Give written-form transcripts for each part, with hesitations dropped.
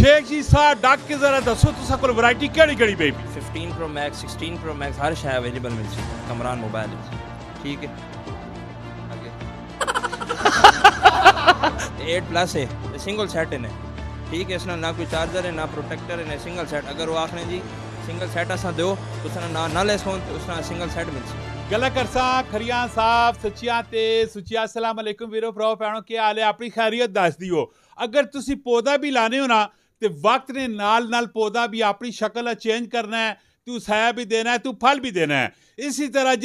शेख जी साहब डक के जरा दसो तुसा कोल वैरायटी केड़ी केड़ी baby 15 Pro Max 16 Pro Max हर शय अवेलेबल मिल सी कमरान मोबाइल ठीक है आगे 8 प्लस है सिंगल सेट है ठीक है इसना ना कोई चार्जर है ना प्रोटेक्टर है ना सिंगल सेट अगर वो आखने जी सिंगल सेट असा दो उसना ना लेस होन तो उसना सिंगल सेट मिल सी गला करसा खरियां साहब सच्चियां ते सुचिया अस्सलाम वालेकुम वीरो भ्राओ भैणो के हाल है अपनी खैरियत दस दियो अगर तुसी पौधा भी लाने हो ना ते वक्त ने नाल नाल पौधा भी अपनी शक्ल चेंज करना है तू साया भी देना है तू फल भी देना है इसी तरह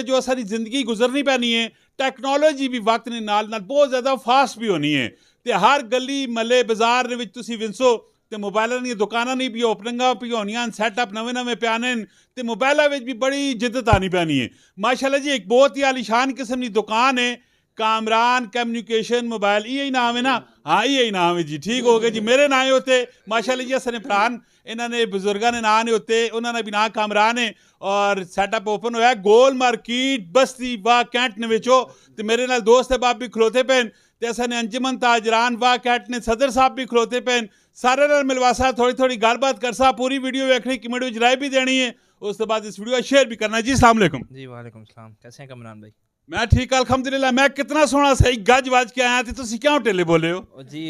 जो सारी जिंदगी गुजरनी पैनी है टैक्नोलॉजी भी वक्त ने नाल नाल बहुत ज़्यादा फास्ट भी होनी है ते हर गली मले बाजार दे विच तुसी विंसो ते मोबाइलों दी दुकानां नहीं भी ओपनिंगां भी होनियां सैटअप नवे नवे प्याने ते मोबाइलों में भी बड़ी जिद्दत आनी पैनी है माशाल्लाह जी एक बहुत ही आलीशान किस्म की दुकान है कामरान कम्युनिकेशन मोबाइल यही नाम है ना हाँ यही नाम है जी ठीक हो गए जी मेरे ना ही होते माशाल्लाह जी असने प्राण इन्होंने बुजुर्गों ने ना नहीं होते उन्होंने भी ना कामरान है और सैटअप ओपन होया गोल मार्केट बस्ती वाह कैंट ने विचो ते मेरे नाल दोस्त है बाप भी खलोते पेन ते असने अंजुमन ताजरान वाह कैंट ने सदर साहब भी खलोते पेन सारे नाल मिलवासा थोड़ी थोड़ी गलबात करसा पूरी वीडियो वेखनी कमेंट में राय भी देनी है उस तो बाद इस वीडियो शेयर भी करना जी अस्सलाम वालेकुम जी वालेकुम सलाम कैसे हैं कमरान भाई मैं ठीक अल्हम्दुलिल्लाह मैं कितना सोहना सही गज वाज के आया थे तुसी क्यों टेले बोले हो जी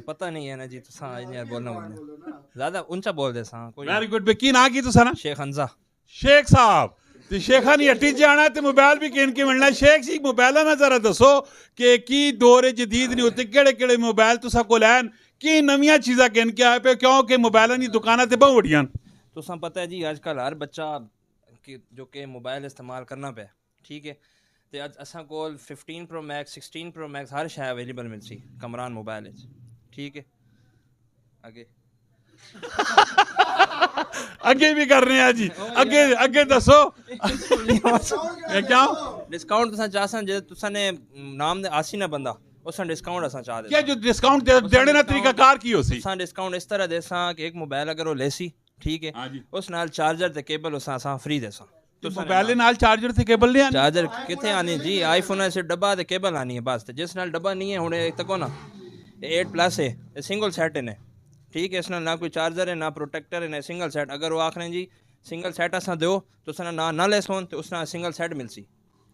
पता नहीं है ना जी तुसा यार बोलना ज्यादा ऊंचा बोल दे सा कोई वेरी गुड की ना की तुसा ना शेख हंजा शेख साहब ते शेखा नी हट्टी जाना ते मोबाइल भी किन के मिलना शेख जी मोबाइल ना जरा दसो कि की दौर जदीद नहीं होते केड़े केड़े मोबाइल तुसा को लैन की नवियां चीज़ां किन के आए पे क्योंकि मोबाइलों की दुकानां ते बहुत बड़ियां तुसा पता है जी आजकल हर बच्चा जो कि मोबाइल इस्तेमाल करना पे ठीक है ते असा कोल 15 Pro Max 16 Pro Max हर शय अवेलेबल मिल सी कमरान मोबाइल ठीक है आगे अगे भी कर रहे हैं जी अगे अगे दसो क्या डिस्काउंट तुसा चाहसन जे तुसा ने नाम दे आसी ना बंदा उसा डिस्काउंट असा चाह दे क्या जो डिस्काउंट देने ना तरीका कार की होसी तुसा डिस्काउंट इस तरह देसा कि एक मोबाइल अगर वो लेसी ठीक है उस नाल चार्जर ते केबल उसा असा फ्री देसा मोबाइल नाल चार्जर ते केबल नहीं आनी चार्जर किथे आनी जी आईफोन से डब्बा ते केबल आनी है बस ते जिस नाल डब्बा नहीं है हुणे एक तको ना 8 प्लस है सिंगल सेट है ठीक है इस नाल ना कोई चार्जर है ना प्रोटेक्टर है ना सिंगल सेट अगर वो आखने जी सिंगल सेट असा दो तो उसना ना लेस होन ते उसना सिंगल सेट मिल सी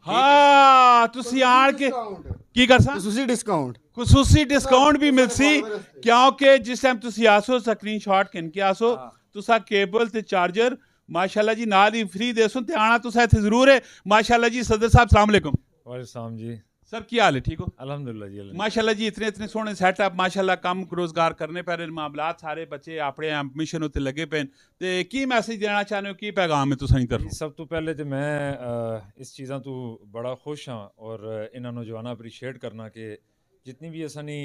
हाँ तुसी आण के की करसा खसूसी डिस्काउंट भी मिल सी क्योंकि जिस टाइम तुसी आसो स्क्रीनशॉट किन के आसो तुसा केबल ते चार्जर माशाल्लाह जी नाल ही फ्री देसो ते आना तुसा इत्थे जरूर है माशाल्लाह जी सदर साहब अस्सलाम वालेकुम वालेकुम सलाम जी सर क्या हाल है ठीक हो अल्हम्दुलिल्लाह जी माशाल्लाह जी इतने इतने सोहने सेटअप माशाल्लाह कम रोजगार करने पर मामलात सारे बच्चे अपने मिशन उत्ते लगे पे ते की मैसेज देना चाहते हो की पैगाम है तुसां दी तरफ सब तो पहले तो मैं इस चीज़ां तो बड़ा खुश हाँ और इन्हां नौजवानां अप्रीशिएट करना कि जितनी भी असानी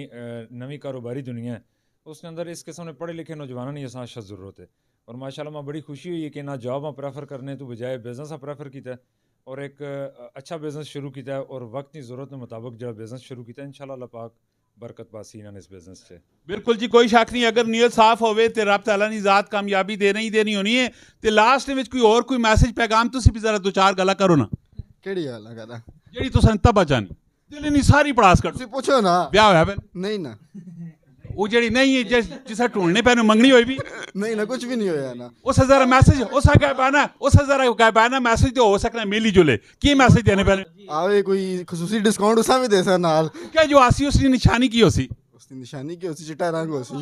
नवी कारोबारी दुनिया है उसके अंदर इस किस्म ने पढ़े लिखे नौजवानों की असा अच्छा जरूरत है और माशाल्लाह मैं बड़ी खुशी हुई है कि ना जॉब में प्रेफर करने तो बजाय बिजनेस प्रेफर किया और एक अच्छा बिजनेस शुरू किया और वक्त की जरूरत के मुताबिक जो बिजनेस शुरू किया इंशाल्लाह अल्लाह पाक बरकत पासी इन्होंने इस बिजनेस से बिल्कुल जी कोई शक नहीं अगर नीयत साफ होवे ते रब तआला नी ज़ात कामयाबी देनी ही देनी होनी है ते लास्ट में कोई और कोई मैसेज पैगाम तुसी भी जरा दो चार गल्लां करो ना केड़ी गल्ल करा जेड़ी तुसां तबा जानी दिल नहीं सारी पड़ास कर तुसी पूछो ना ब्याह होया पे नहीं ना वो जेड़ी नहीं है जिसा ढूंढने पे मंगनी होई भी नहीं ना कुछ भी नहीं होया ना उस जरा मैसेज उस जरा कहबाना मैसेज तो हो सकना मिली जुले की मैसेज देने पहले आवे कोई खसूसी डिस्काउंट उसा भी देसा नाल क्या जो आसी उसकी निशानी की होसी उसकी निशानी की होसी चिट्टा रंग होसी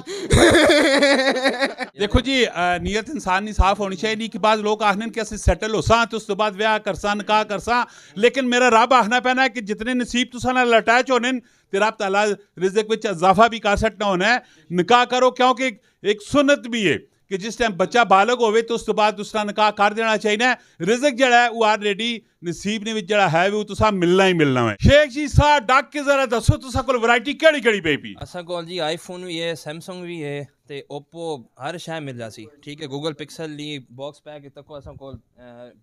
देखो जी नीयत इंसान की साफ होनी चाहिए नहीं कि बाद लोग आखने कि असं सैटल हो सा तो उस तो बाद ब्याह करसा निकाह करसा लेकिन मेरा रब आखना पैना है कि जितने नसीब तुसा नाल अटैच होने ते रब तआला रिज़्क विच इजाफा भी कर सकना होना है निकाह करो क्योंकि एक सुन्नत भी है कि जिस टाइम बच्चा बालग होवे तो उस तो बाद उसका निकाह कर देना चाहिए रिज़्क जड़ा है वो ऑलरेडी नसीब ने जड़ा है वो तुसा मिलना ही मिलना है शेख जी सा डक के जरा दसो तुसा कोल वैरायटी केड़ी केड़ी बेबी असा कोल जी आईफोन भी है सैमसंग भी है ते ओप्पो हर शय मिल जासी ठीक है गूगल पिक्सल ली बॉक्स पैक तक असा कोल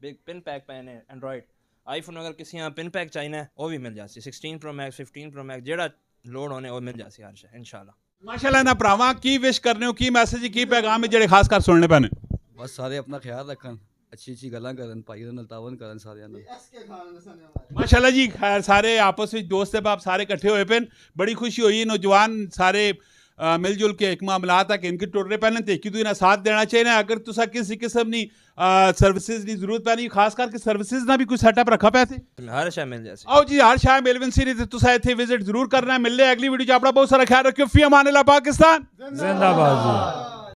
बिग पिन पैक पैन है एंड्रॉइड आईफोन अगर किसी यहाँ पिन पैक चाहिए वो भी मिल जासी 16 Pro Max 15 Pro Max जेड़ा लोड होने वो मिल जासी हर शय इंशाल्लाह माशाल्लाह ना भरावां की विश करने हो की मैसेज की पैगाम है जेड़े खास कर सुनने पैने बस सारे अपना ख्याल रखन अच्छी अच्छी गल्लां करन भाईयां नाल तावन करन सारियां नाल माशाल्लाह जी खैर सारे आपस में दोस्त बाप सारे इकट्ठे होए पे बड़ी खुशी हुई नौजवान सारे मिल जुल के एक मामलात है कि इनके टुरने पैने ते कि तू साथ देना चाहिए। अगर तुसा किसी किस्म नी सर्विसेज की जरूरत पैनी, खास करके सर्विसेज ना भी कोई सेटअप रखा पे थे हर शय मिल जाए। आओ जी हर शाह मिलवन सी नहीं तुसा इत्थे विजिट जरूर करना है। मिलने अगली वीडियो च अपना बहुत सारा ख्याल रखियो। फी अमान अल्लाह पाकिस्तान जिंदाबाद जी।